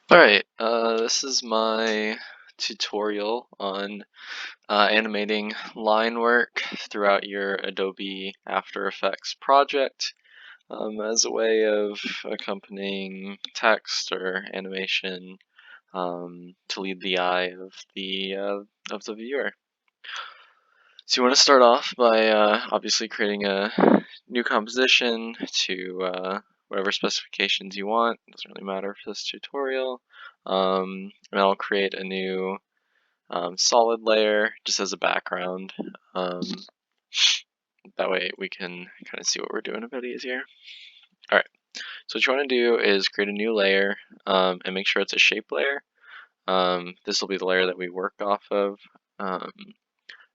Alright, this is my tutorial on animating line work throughout your Adobe After Effects project as a way of accompanying text or animation to lead the eye of the viewer. So you want to start off by obviously creating a new composition to whatever specifications you want. It doesn't really matter for this tutorial. And I'll create a new solid layer just as a background. That way we can kind of see what we're doing a bit easier. Alright, so what you want to do is create a new layer and make sure it's a shape layer. This will be the layer that we work off of. And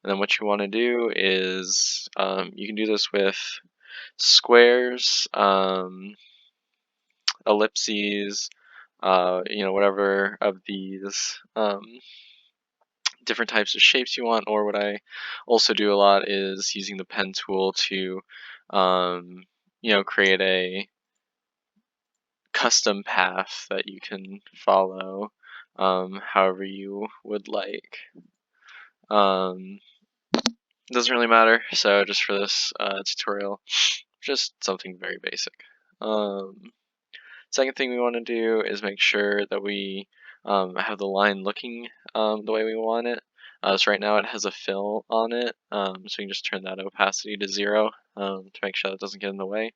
then what you want to do is you can do this with squares, ellipses, whatever of these different types of shapes you want. Or what I also do a lot is using the pen tool to create a custom path that you can follow however you would like. Doesn't really matter, so just for this tutorial, just something very basic. Second thing we want to do is make sure that we have the line looking the way we want it. So right now it has a fill on it, so we can just turn that opacity to 0 to make sure that doesn't get in the way.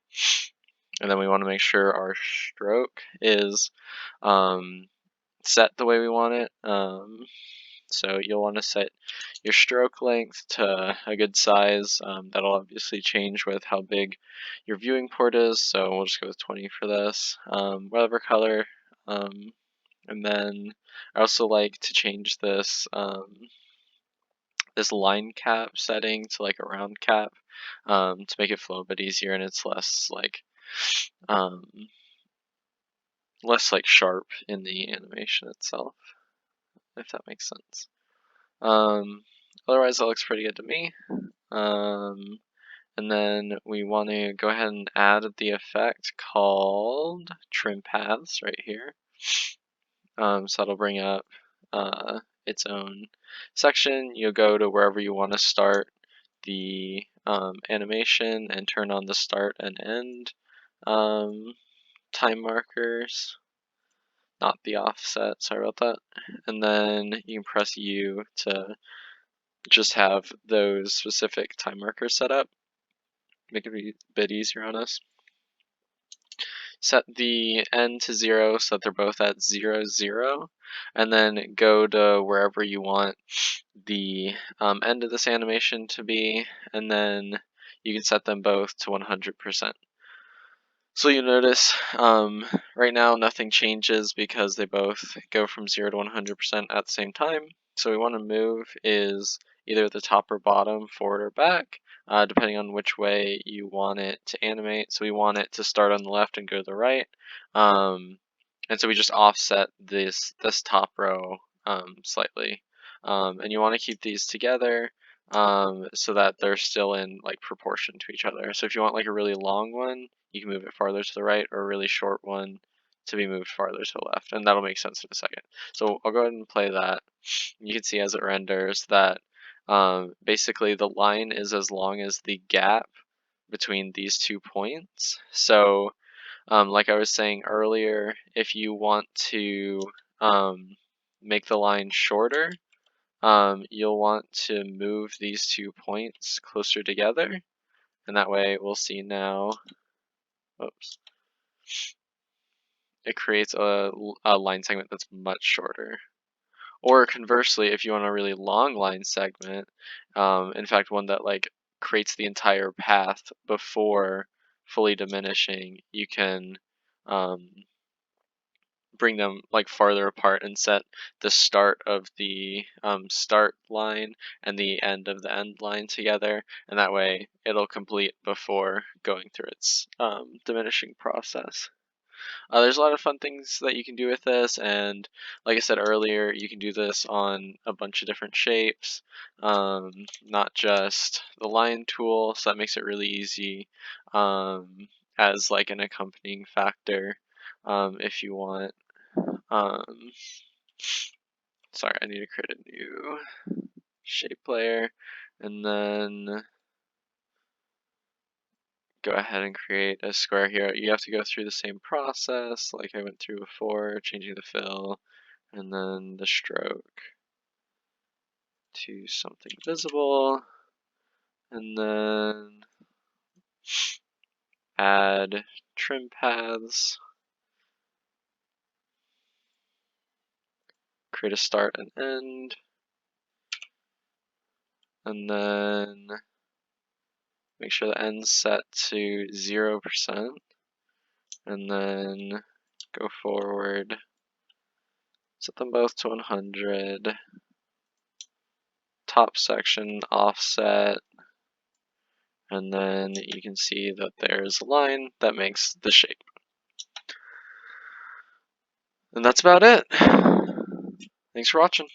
And then we want to make sure our stroke is set the way we want it. So you'll want to set your stroke length to a good size. That'll obviously change with how big your viewing port is, so we'll just go with 20 for this. Whatever color. And then I also like to change this this line cap setting to like a round cap to make it flow a bit easier, and it's less like sharp in the animation itself, if that makes sense. Otherwise, that looks pretty good to me. And then we want to go ahead and add the effect called trim paths right here. So that'll bring up its own section. You'll go to wherever you want to start the animation and turn on the start and end time markers. Not the offset, sorry about that. And then you can press U to just have those specific time markers set up. Make it a bit easier on us. Set the end to 0 so that they're both at 0, 0. And then go to wherever you want the end of this animation to be. And then you can set them both to 100%. So you notice right now nothing changes because they both go from 0 to 100% at the same time. So we want to move is either the top or bottom, forward or back, depending on which way you want it to animate. So we want it to start on the left and go to the right. And so we just offset this top row slightly. And you want to keep these together so that they're still in like proportion to each other. So if you want like a really long one, you can move it farther to the right, or a really short one to be moved farther to the left, and that'll make sense in a second. So I'll go ahead and play that. You can see as it renders that basically the line is as long as the gap between these 2 points. So like I was saying earlier, if you want to make the line shorter, you'll want to move these 2 points closer together, and that way we'll see now, oops, it creates a line segment that's much shorter. Or conversely, if you want a really long line segment, in fact one that like creates the entire path before fully diminishing, you can bring them like farther apart and set the start of the start line and the end of the end line together, and that way it'll complete before going through its diminishing process. There's a lot of fun things that you can do with this, and like I said earlier, you can do this on a bunch of different shapes, not just the line tool, so that makes it really easy as like an accompanying factor if you want. Sorry, I need to create a new shape layer, and then go ahead and create a square here. You have to go through the same process like I went through before, changing the fill, and then the stroke to something visible, and then add trim paths, create a start and end, and then make sure the end's set to 0%, and then go forward, set them both to 100, top section offset, and then you can see that there's a line that makes the shape. And that's about it. Thanks for watching.